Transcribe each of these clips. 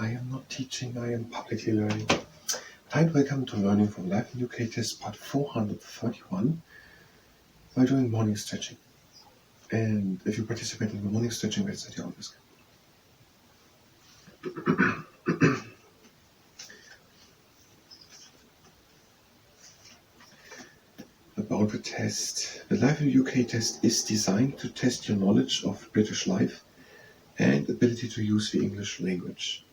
I am not teaching, I am publicly learning. Hi and welcome to Learning from Life in UK test part 431 by doing morning stretching. And if you participate in the morning stretching, that's at your own risk. About the test. The Life in UK test is designed to test your knowledge of British life and ability to use the English language.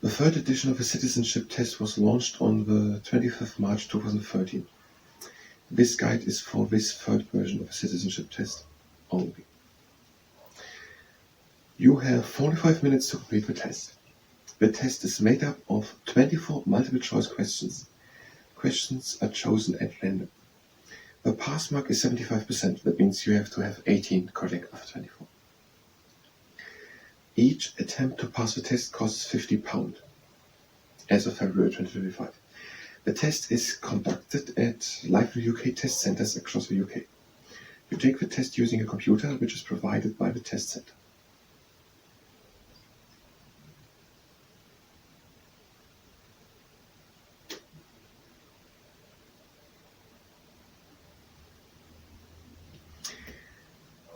The third edition of the citizenship test was launched on the 25th March 2013. This guide is for this third version of the citizenship test only. You have 45 minutes to complete the test. The test is made up of 24 multiple choice questions. Questions are chosen at random. The pass mark is 75%, that means you have to have 18 correct of 24. Each attempt to pass the test costs £50 as of February 2025. The test is conducted at Life in UK test centres across the UK. You take the test using a computer which is provided by the test centre.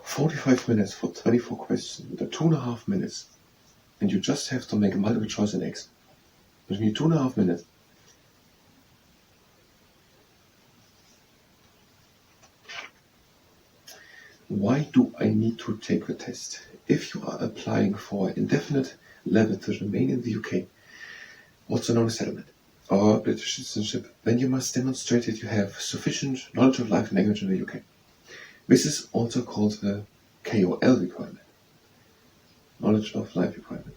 "45 minutes for 24 questions with 2.5 minutes, and you just have to make a multiple choice in X. Which means 2.5 minutes. Why do I need to take the test? If you are applying for indefinite level to remain in the UK, also known as settlement, or British citizenship, then you must demonstrate that you have sufficient knowledge of life and language in the UK. This is also called the KOL requirement. Knowledge of life requirement.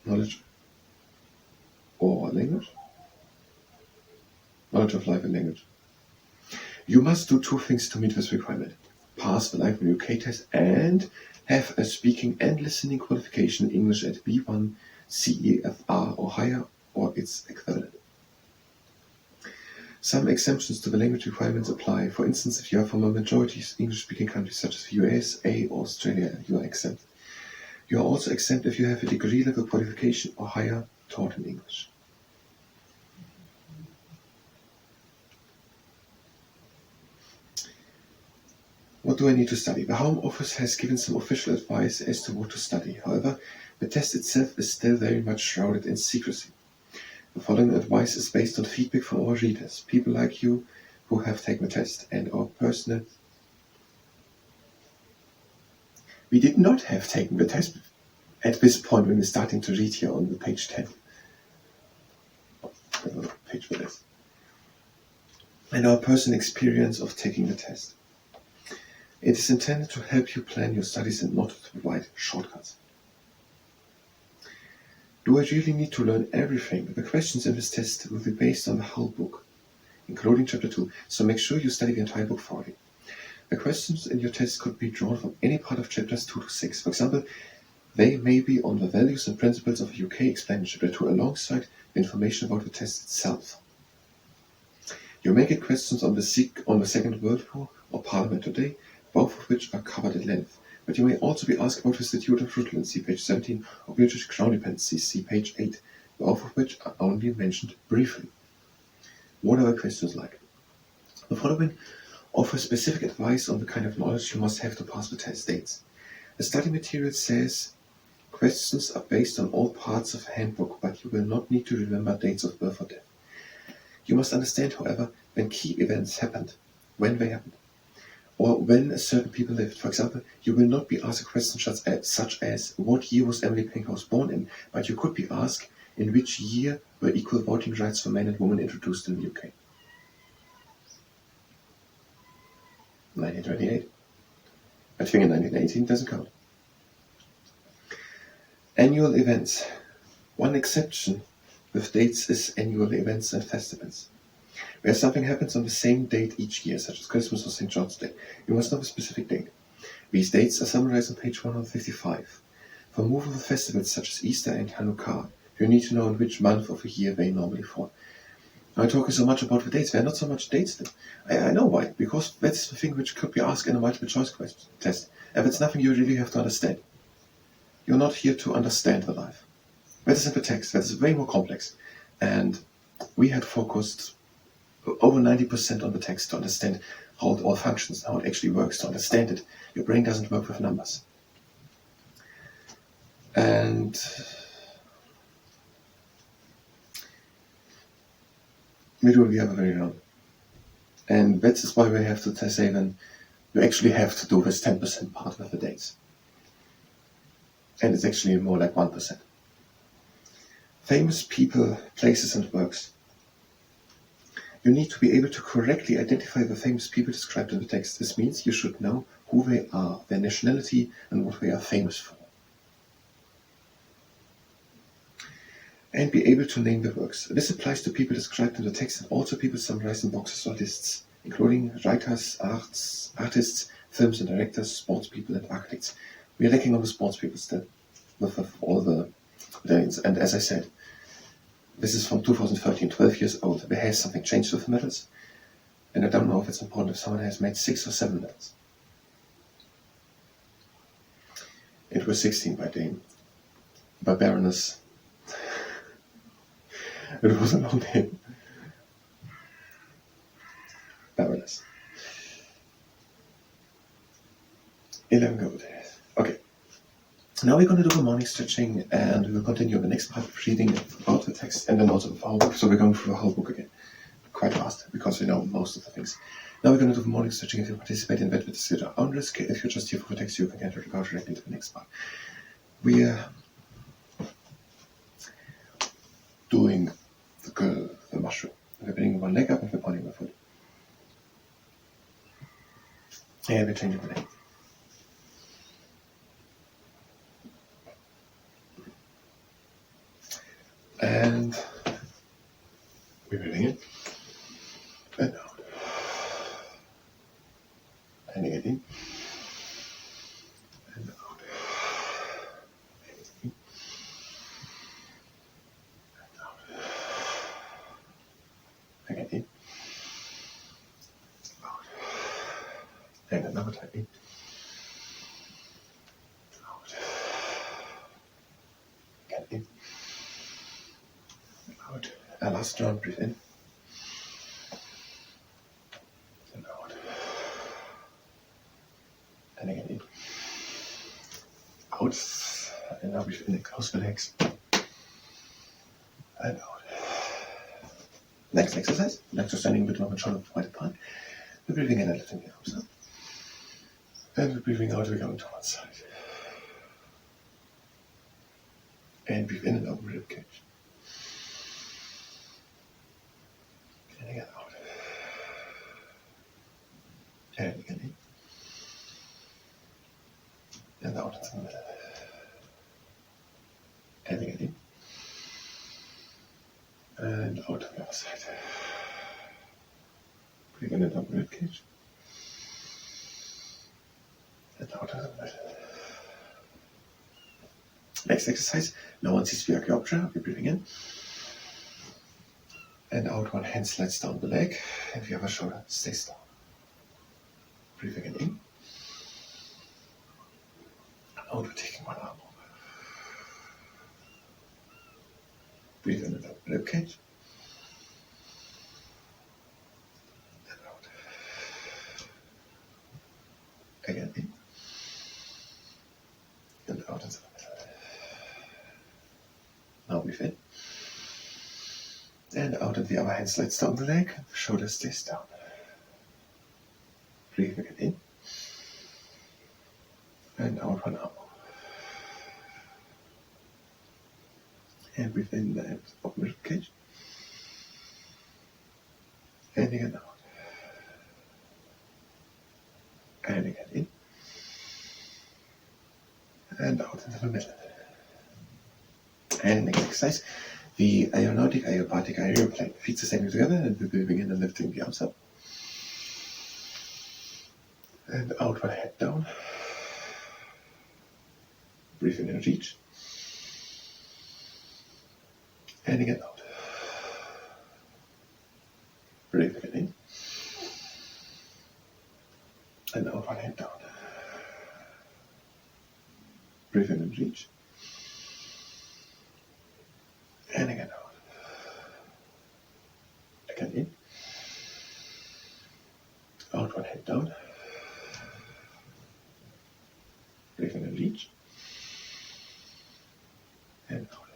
Knowledge or language? Knowledge of life and language. You must do two things to meet this requirement. Pass the Life in UK test and have a speaking and listening qualification in English at B1, CEFR or higher, or its equivalent. Some exemptions to the language requirements apply. For instance, if you are from a majority English-speaking countries such as the USA or Australia, you are exempt. You are also exempt if you have a degree level qualification or higher taught in English. What do I need to study? The Home Office has given some official advice as to what to study. However, the test itself is still very much shrouded in secrecy. The following advice is based on feedback from our readers, people like you who have taken the test, and our personal... We did not have taken the test at this point when we're starting to read here on the page 10. Page for this. And our personal experience of taking the test. It is intended to help you plan your studies and not to provide shortcuts. Do I really need to learn everything? The questions in this test will be based on the whole book, including chapter 2, so make sure you study the entire book thoroughly. The questions in your test could be drawn from any part of chapters 2 to 6. For example, they may be on the values and principles of UK explained in chapter 2 alongside the information about the test itself. You may get questions on the Second World War or Parliament today, both of which are covered at length. But you may also be asked about the Statute of Rutland, see page 17, or British Crown Dependencies, see page 8, both of which are only mentioned briefly. What are the questions like? The following offer specific advice on the kind of knowledge you must have to pass the test. Dates. The study material says questions are based on all parts of the handbook, but you will not need to remember dates of birth or death. You must understand, however, when key events happened, when they happened, or when certain people lived. For example, you will not be asked a question such as what year was Emily Pankhurst born in, but you could be asked in which year were equal voting rights for men and women introduced in the UK. 1928. I think in 1918 doesn't count. Annual events. One exception with dates is annual events and festivals. Where something happens on the same date each year, such as Christmas or St. John's Day, you must know a specific date. These dates are summarized on page 155. For movable festivals such as Easter and Hanukkah, you need to know in which month of the year they normally fall. I'm talking so much about the dates. There are not so much dates then. I know why. Because that's the thing which could be asked in a multiple choice question test. And it's nothing you really have to understand. You're not here to understand the life. That is in the text. That is way more complex. And we had focused over 90% on the text to understand how it all functions, how it actually works, to understand it. Your brain doesn't work with numbers. And middle we have a very long. And that is why we have to say then you actually have to do this 10% part with the dates. And it's actually more like 1%. Famous people, places and works. You need to be able to correctly identify the famous people described in the text. This means you should know who they are, their nationality, and what they are famous for. And be able to name the works. This applies to people described in the text and also people summarized in boxes or lists, including writers, artists, films and directors, sports people and architects. We are lacking on the sports people still, with all the names. And as I said, this is from 2013, 12 years old. There has something changed with the medals. And I don't know if it's important if someone has made 6 or 7 medals. It was 16 by Baroness. It was a long name. Baroness. 11 gold. Okay. Now we're going to do the morning stretching, and we will continue the next part of reading about the text and then also the whole book. So we're going through the whole book again quite fast because we know most of the things. Now we're going to do the morning stretching. If you participate in that, it's your own risk. If you're just here for the text, you can get it go directly to the next part. We are doing the mushroom. We're bringing one leg up and we're pointing the foot. And we're changing the leg. And we're breathing in and out. And in and out. And in and out. Again in. Out. And another time in. Out. Again in. Out. And last round, breathe in. And out. And again in. Out. And now breathe in and close the legs. And out. Next exercise. Legs are standing between and shoulder wide apart. We're breathing in and lifting the arms up. And we're breathing out, we're going to one side. And breathe in and open rib cage. And again out. And again in. And out into the middle. And again in. And out to the other side. Breathe in and open rib cage. And out to the middle. Next exercise. No one sees Vyakya. We're breathing in. And out, one hand slides down the leg, and the other shoulder stays down. Breathing in. Out, we're taking one arm over. Breathe in and out, rib cage. And out. Again in. And out into the middle. Now breathe in. And out, and the other hand slides down the leg, the shoulder stays down. Breathe again in. And out, one arm. And breathe in and open rib cage. And again out. And again in. And out into the middle. And next exercise. The aeronautic, aerobatic, aeroplane. Feet are standing together and we're breathing in and lifting the arms up. And out, one head down. Breathe in and reach. And again out. Breathe in and reach. And again out. Again in. Out, one hand down. Breathe in and reach. And out.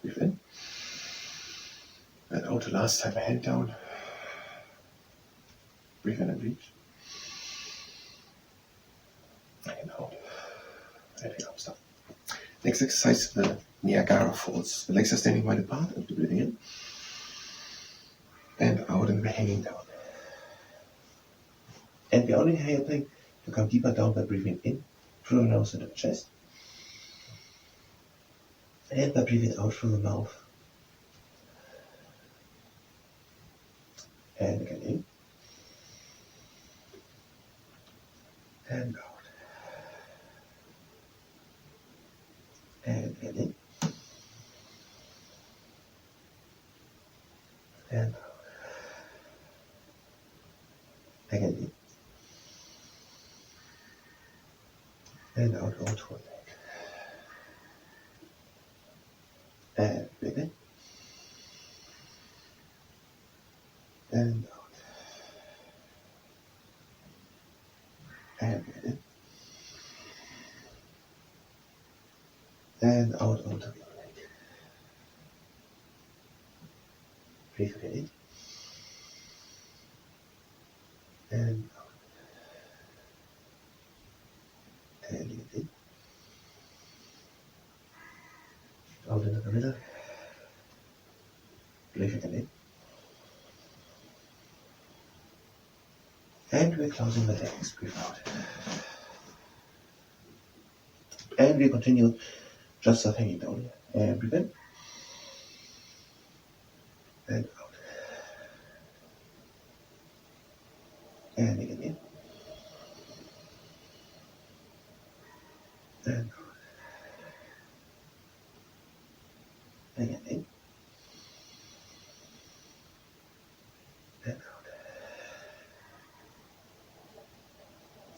Breathe in. And out, last time, a hand down. Breathe in and reach. And out. And the arms down. Next exercise, the Niagara Falls. The legs are standing wide apart, and breathing in. And out, and we're hanging down. And we're only helping to come deeper down by breathing in through the nose into the chest. And by breathing out through the mouth. And again in. And out. And again in. And out. Again in. And out onto one leg. And breathe in. And out. And breathe in. And out onto the other leg. Breathe in. And out. And in. Out into the middle. Breathe again in. And we're closing the legs. Breathe out. And we continue just hanging down. And breathe in. And out. And again in. And out. Again in. And out.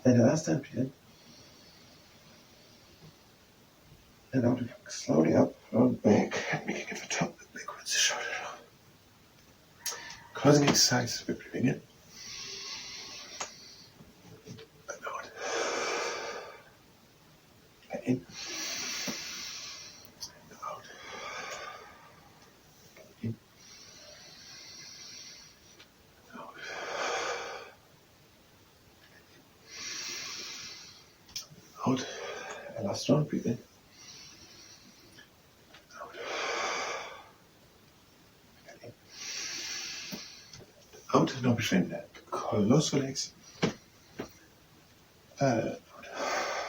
And the last time, breathe in. And out we come slowly up, round back, and making it for top, and backwards, shoulder down. Closing exercise, we're breathing in. And out. And in. And out. And in. And out. Out. And last round, breathe in. Out, now between the colossal legs. That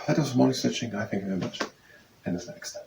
was morning stretching. I thank you very much. And until next time.